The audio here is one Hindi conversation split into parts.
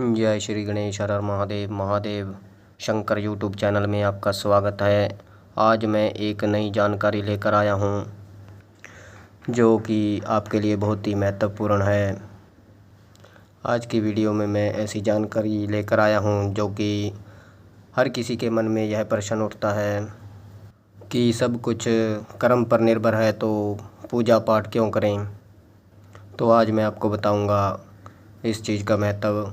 जय श्री गणेश, हर हर महादेव। महादेव शंकर यूट्यूब चैनल में आपका स्वागत है। आज मैं एक नई जानकारी लेकर आया हूँ जो कि आपके लिए बहुत ही महत्वपूर्ण है। आज की वीडियो में मैं ऐसी जानकारी लेकर आया हूँ जो कि हर किसी के मन में यह प्रश्न उठता है कि सब कुछ कर्म पर निर्भर है तो पूजा पाठ क्यों करें। तो आज मैं आपको बताऊँगा इस चीज़ का महत्व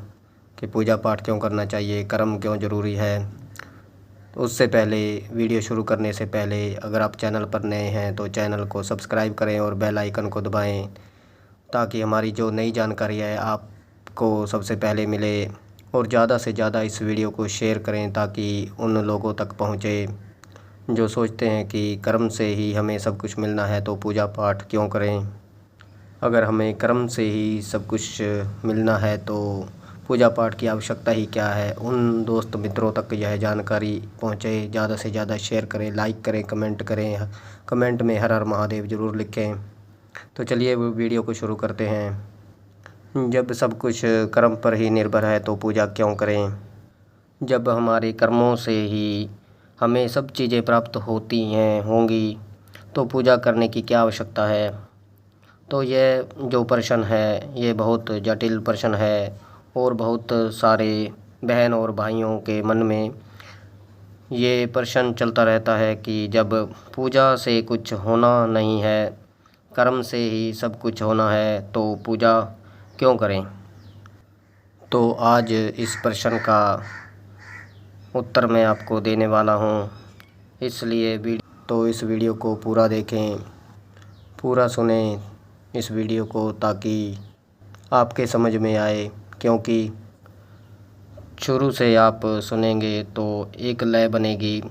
कि पूजा पाठ क्यों करना चाहिए, कर्म क्यों ज़रूरी है। तो उससे पहले, वीडियो शुरू करने से पहले, अगर आप चैनल पर नए हैं तो चैनल को सब्सक्राइब करें और बेल आइकन को दबाएं ताकि हमारी जो नई जानकारी है आपको सबसे पहले मिले। और ज़्यादा से ज़्यादा इस वीडियो को शेयर करें ताकि उन लोगों तक पहुँचे जो सोचते हैं कि कर्म से ही हमें सब कुछ मिलना है तो पूजा पाठ क्यों करें। अगर हमें कर्म से ही सब कुछ मिलना है तो पूजा पाठ की आवश्यकता ही क्या है। उन दोस्त मित्रों तक यह जानकारी पहुँचे। ज़्यादा से ज़्यादा शेयर करें, लाइक करें, कमेंट करें। कमेंट में हर हर महादेव ज़रूर लिखें। तो चलिए वीडियो को शुरू करते हैं। जब सब कुछ कर्म पर ही निर्भर है तो पूजा क्यों करें। जब हमारे कर्मों से ही हमें सब चीज़ें प्राप्त होंगी तो पूजा करने की क्या आवश्यकता है। तो यह जो प्रश्न है ये बहुत जटिल प्रश्न है और बहुत सारे बहन और भाइयों के मन में ये प्रश्न चलता रहता है कि जब पूजा से कुछ होना नहीं है, कर्म से ही सब कुछ होना है तो पूजा क्यों करें। तो आज इस प्रश्न का उत्तर मैं आपको देने वाला हूँ, इसलिए इस वीडियो को पूरा देखें, पूरा सुने इस वीडियो को ताकि आपके समझ में आए। क्योंकि शुरू से आप सुनेंगे तो एक लय बनेगी,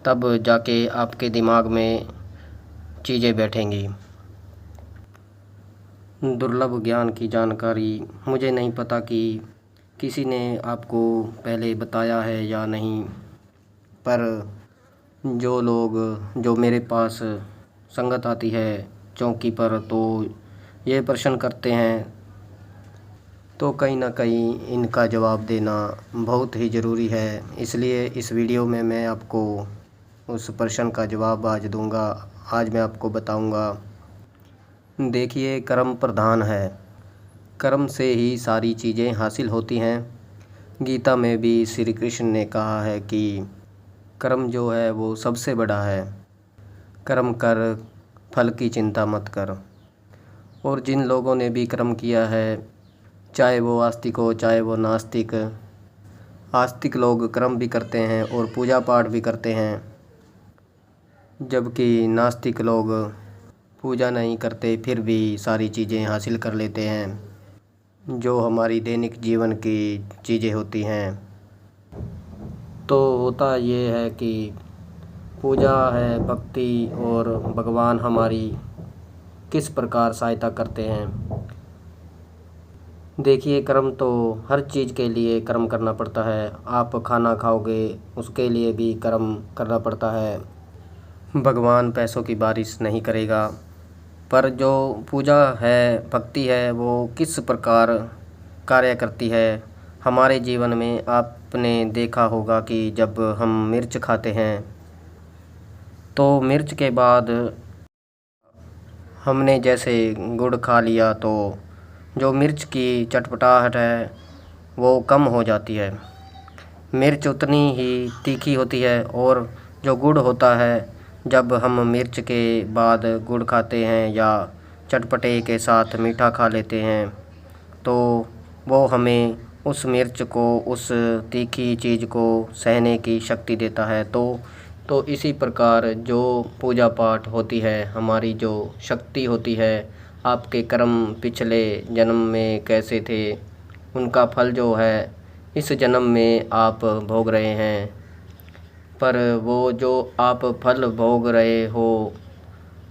तब जाके आपके दिमाग में चीज़ें बैठेंगी। दुर्लभ ज्ञान की जानकारी, मुझे नहीं पता कि किसी ने आपको पहले बताया है या नहीं, पर जो लोग जो मेरे पास संगत आती है चौकी पर तो ये प्रश्न करते हैं, तो कहीं ना कहीं इनका जवाब देना बहुत ही ज़रूरी है। इसलिए इस वीडियो में मैं आपको उस प्रश्न का जवाब आज दूंगा। आज मैं आपको बताऊंगा। देखिए, कर्म प्रधान है, कर्म से ही सारी चीज़ें हासिल होती हैं। गीता में भी श्री कृष्ण ने कहा है कि कर्म जो है वो सबसे बड़ा है। कर्म कर, फल की चिंता मत कर। और जिन लोगों ने भी कर्म किया है, चाहे वो आस्तिक हो चाहे वो नास्तिक, आस्तिक लोग कर्म भी करते हैं और पूजा पाठ भी करते हैं, जबकि नास्तिक लोग पूजा नहीं करते फिर भी सारी चीज़ें हासिल कर लेते हैं जो हमारी दैनिक जीवन की चीज़ें होती हैं। तो होता ये है कि पूजा है भक्ति और भगवान हमारी किस प्रकार सहायता करते हैं। देखिए, कर्म तो हर चीज़ के लिए कर्म करना पड़ता है। आप खाना खाओगे उसके लिए भी कर्म करना पड़ता है। भगवान पैसों की बारिश नहीं करेगा, पर जो पूजा है, भक्ति है, वो किस प्रकार कार्य करती है हमारे जीवन में। आपने देखा होगा कि जब हम मिर्च खाते हैं तो मिर्च के बाद हमने जैसे गुड़ खा लिया तो जो मिर्च की चटपटाहट है वो कम हो जाती है। मिर्च उतनी ही तीखी होती है और जो गुड़ होता है, जब हम मिर्च के बाद गुड़ खाते हैं या चटपटे के साथ मीठा खा लेते हैं तो वो हमें उस मिर्च को, उस तीखी चीज़ को सहने की शक्ति देता है। तो इसी प्रकार जो पूजा पाठ होती है, हमारी जो शक्ति होती है, आपके कर्म पिछले जन्म में कैसे थे उनका फल जो है इस जन्म में आप भोग रहे हैं। पर वो जो आप फल भोग रहे हो,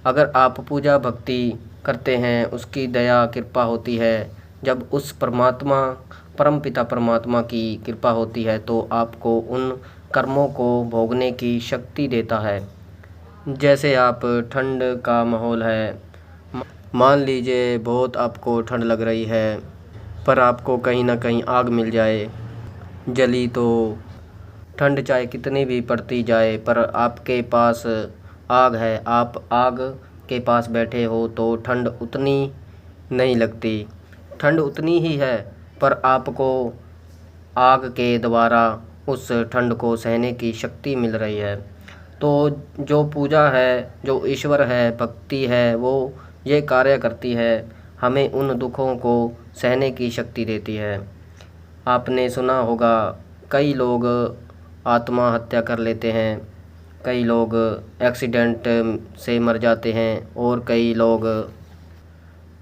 अगर आप पूजा भक्ति करते हैं, उसकी दया कृपा होती है, जब उस परमात्मा, परमपिता परमात्मा की कृपा होती है तो आपको उन कर्मों को भोगने की शक्ति देता है। जैसे आप, ठंड का माहौल है, मान लीजिए बहुत आपको ठंड लग रही है पर आपको कहीं ना कहीं आग मिल जाए, जली तो ठंड चाहे कितनी भी पड़ती जाए पर आपके पास आग है, आप आग के पास बैठे हो तो ठंड उतनी नहीं लगती। ठंड उतनी ही है पर आपको आग के द्वारा उस ठंड को सहने की शक्ति मिल रही है। तो जो पूजा है, जो ईश्वर है, भक्ति है, वो ये कार्य करती है, हमें उन दुखों को सहने की शक्ति देती है। आपने सुना होगा कई लोग आत्महत्या कर लेते हैं, कई लोग एक्सीडेंट से मर जाते हैं और कई लोग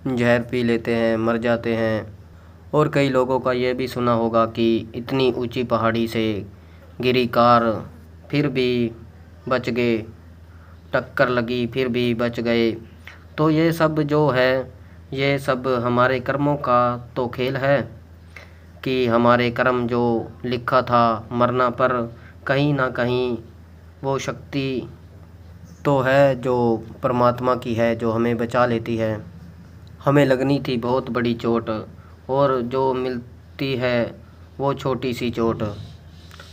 जहर पी लेते हैं, मर जाते हैं। और कई लोगों का ये भी सुना होगा कि इतनी ऊंची पहाड़ी से गिरी कार फिर भी बच गए, टक्कर लगी फिर भी बच गए। तो ये सब जो है, ये सब हमारे कर्मों का तो खेल है कि हमारे कर्म जो लिखा था मरना पर कहीं ना कहीं वो शक्ति तो है जो परमात्मा की है, जो हमें बचा लेती है। हमें लगनी थी बहुत बड़ी चोट और जो मिलती है वो छोटी सी चोट।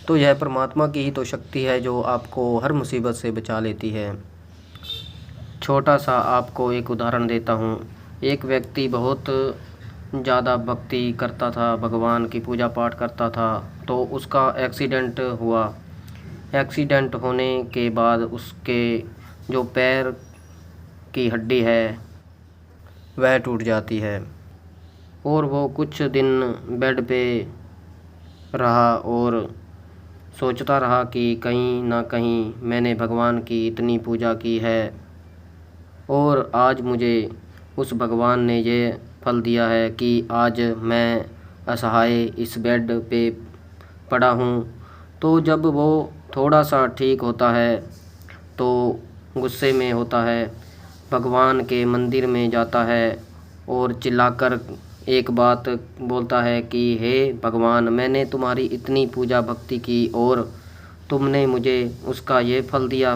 तो यह परमात्मा की ही तो शक्ति है जो आपको हर मुसीबत से बचा लेती है। छोटा सा आपको एक उदाहरण देता हूँ। एक व्यक्ति बहुत ज़्यादा भक्ति करता था, भगवान की पूजा पाठ करता था, तो उसका एक्सीडेंट हुआ। एक्सीडेंट होने के बाद उसके जो पैर की हड्डी है वह टूट जाती है और वो कुछ दिन बेड पे रहा और सोचता रहा कि कहीं ना कहीं मैंने भगवान की इतनी पूजा की है और आज मुझे उस भगवान ने ये फल दिया है कि आज मैं असहाय इस बेड पे पड़ा हूँ। तो जब वो थोड़ा सा ठीक होता है तो गुस्से में होता है, भगवान के मंदिर में जाता है और चिल्लाकर एक बात बोलता है कि हे भगवान, मैंने तुम्हारी इतनी पूजा भक्ति की और तुमने मुझे उसका ये फल दिया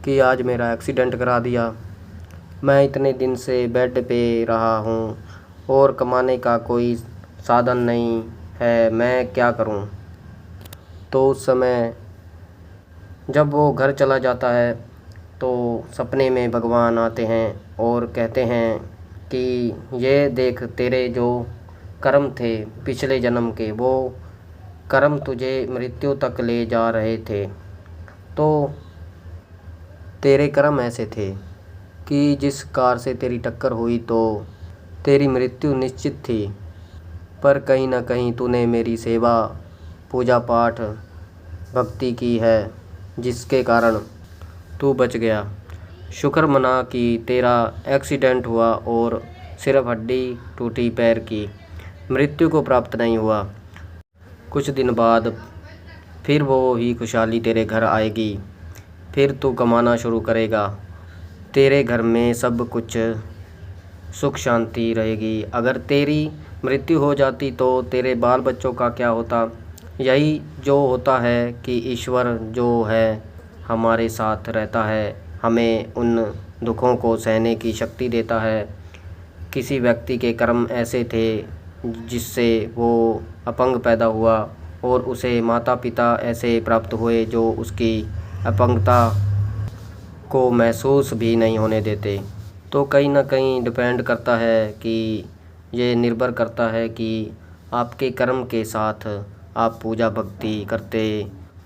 कि आज मेरा एक्सीडेंट करा दिया। मैं इतने दिन से बेड पे रहा हूँ और कमाने का कोई साधन नहीं है, मैं क्या करूँ। तो उस समय जब वो घर चला जाता है तो सपने में भगवान आते हैं और कहते हैं कि ये देख, तेरे जो कर्म थे पिछले जन्म के, वो कर्म तुझे मृत्यु तक ले जा रहे थे। तो तेरे कर्म ऐसे थे कि जिस कार से तेरी टक्कर हुई तो तेरी मृत्यु निश्चित थी, पर कहीं ना कहीं तूने मेरी सेवा, पूजा पाठ, भक्ति की है जिसके कारण तू बच गया। शुक्र मना कि तेरा एक्सीडेंट हुआ और सिर्फ हड्डी टूटी पैर की, मृत्यु को प्राप्त नहीं हुआ। कुछ दिन बाद फिर वो ही खुशहाली तेरे घर आएगी, फिर तू कमाना शुरू करेगा, तेरे घर में सब कुछ सुख शांति रहेगी। अगर तेरी मृत्यु हो जाती तो तेरे बाल बच्चों का क्या होता। यही जो होता है कि ईश्वर जो है हमारे साथ रहता है, हमें उन दुखों को सहने की शक्ति देता है। किसी व्यक्ति के कर्म ऐसे थे जिससे वो अपंग पैदा हुआ और उसे माता पिता ऐसे प्राप्त हुए जो उसकी अपंगता को महसूस भी नहीं होने देते। तो कहीं ना कहीं डिपेंड करता है कि ये निर्भर करता है कि आपके कर्म के साथ आप पूजा भक्ति करते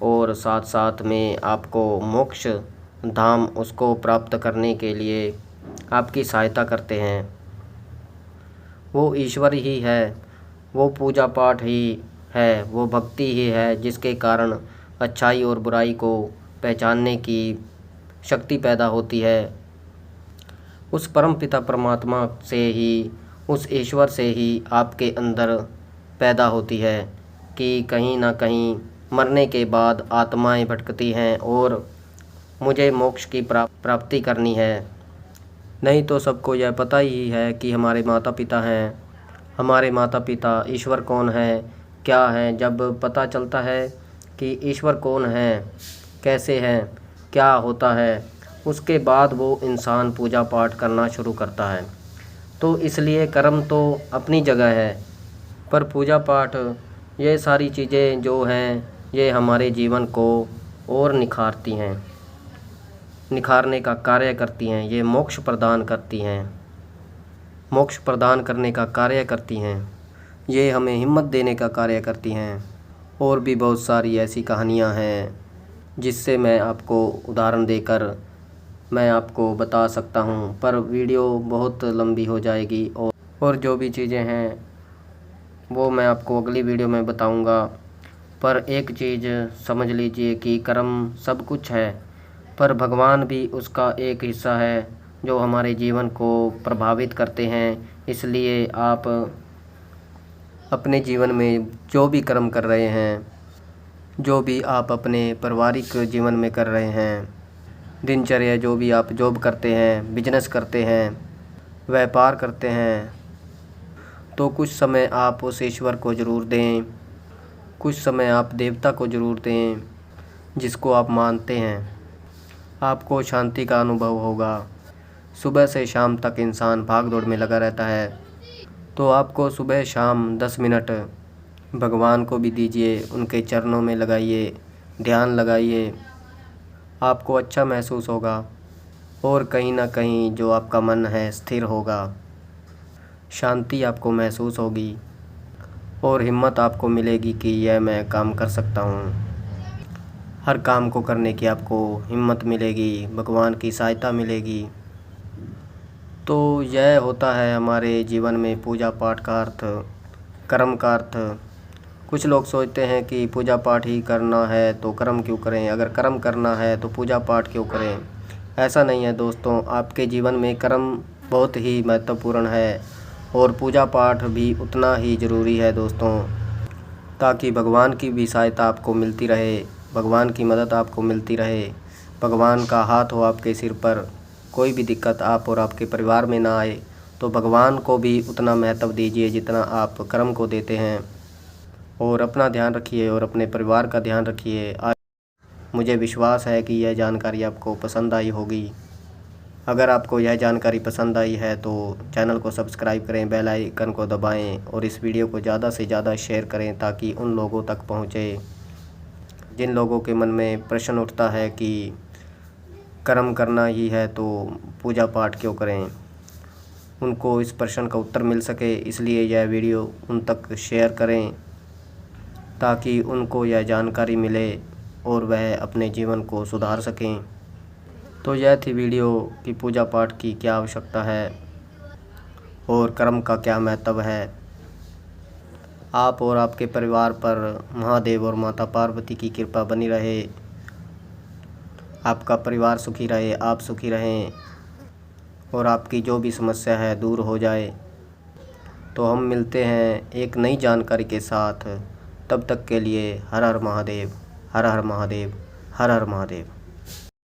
और साथ साथ में आपको मोक्ष धाम उसको प्राप्त करने के लिए आपकी सहायता करते हैं। वो ईश्वर ही है, वो पूजा पाठ ही है, वो भक्ति ही है जिसके कारण अच्छाई और बुराई को पहचानने की शक्ति पैदा होती है। उस परम पिता परमात्मा से ही, उस ईश्वर से ही आपके अंदर पैदा होती है कि कहीं ना कहीं मरने के बाद आत्माएं भटकती हैं और मुझे मोक्ष की प्राप्ति करनी है। नहीं तो सबको यह पता ही है कि हमारे माता पिता हैं, हमारे माता पिता ईश्वर कौन है, क्या है। जब पता चलता है कि ईश्वर कौन है, कैसे है, क्या होता है, उसके बाद वो इंसान पूजा पाठ करना शुरू करता है। तो इसलिए कर्म तो अपनी जगह है, पर पूजा पाठ ये सारी चीज़ें जो हैं ये हमारे जीवन को और निखारती हैं, निखारने का कार्य करती हैं। ये मोक्ष प्रदान करती हैं, मोक्ष प्रदान करने का कार्य करती हैं। ये हमें हिम्मत देने का कार्य करती हैं। और भी बहुत सारी ऐसी कहानियाँ हैं जिससे मैं आपको उदाहरण देकर मैं आपको बता सकता हूँ, पर वीडियो बहुत लंबी हो जाएगी और जो भी चीज़ें हैं वो मैं आपको अगली वीडियो में बताऊँगा। पर एक चीज़ समझ लीजिए कि कर्म सब कुछ है, पर भगवान भी उसका एक हिस्सा है जो हमारे जीवन को प्रभावित करते हैं। इसलिए आप अपने जीवन में जो भी कर्म कर रहे हैं, जो भी आप अपने पारिवारिक जीवन में कर रहे हैं, दिनचर्या जो भी आप जॉब करते हैं, बिजनेस करते हैं, व्यापार करते हैं, तो कुछ समय आप उस ईश्वर को ज़रूर दें, कुछ समय आप देवता को ज़रूर दें जिसको आप मानते हैं। आपको शांति का अनुभव होगा। सुबह से शाम तक इंसान भाग दौड़ में लगा रहता है, तो आपको सुबह शाम 10 मिनट भगवान को भी दीजिए, उनके चरणों में लगाइए, ध्यान लगाइए। आपको अच्छा महसूस होगा और कहीं ना कहीं जो आपका मन है स्थिर होगा, शांति आपको महसूस होगी और हिम्मत आपको मिलेगी कि यह मैं काम कर सकता हूँ। हर काम को करने की आपको हिम्मत मिलेगी, भगवान की सहायता मिलेगी। तो यह होता है हमारे जीवन में पूजा पाठ का अर्थ, कर्म का अर्थ। कुछ लोग सोचते हैं कि पूजा पाठ ही करना है तो कर्म क्यों करें, अगर कर्म करना है तो पूजा पाठ क्यों करें। ऐसा नहीं है दोस्तों, आपके जीवन में कर्म बहुत ही महत्वपूर्ण है और पूजा पाठ भी उतना ही ज़रूरी है दोस्तों, ताकि भगवान की भी सहायता आपको मिलती रहे, भगवान की मदद आपको मिलती रहे, भगवान का हाथ हो आपके सिर पर, कोई भी दिक्कत आप और आपके परिवार में ना आए। तो भगवान को भी उतना महत्व दीजिए जितना आप कर्म को देते हैं। और अपना ध्यान रखिए और अपने परिवार का ध्यान रखिए। मुझे विश्वास है कि यह जानकारी आपको पसंद आई होगी। अगर आपको यह जानकारी पसंद आई है तो चैनल को सब्सक्राइब करें, बेल आइकन को दबाएं और इस वीडियो को ज़्यादा से ज़्यादा शेयर करें ताकि उन लोगों तक पहुँचे जिन लोगों के मन में प्रश्न उठता है कि कर्म करना ही है तो पूजा पाठ क्यों करें, उनको इस प्रश्न का उत्तर मिल सके। इसलिए यह वीडियो उन तक शेयर करें ताकि उनको यह जानकारी मिले और वह अपने जीवन को सुधार सकें। तो यह थी वीडियो कि पूजा पाठ की क्या आवश्यकता है और कर्म का क्या महत्व है। आप और आपके परिवार पर महादेव और माता पार्वती की कृपा बनी रहे, आपका परिवार सुखी रहे, आप सुखी रहें और आपकी जो भी समस्या है दूर हो जाए। तो हम मिलते हैं एक नई जानकारी के साथ। तब तक के लिए हर हर महादेव, हर हर महादेव, हर हर महादेव।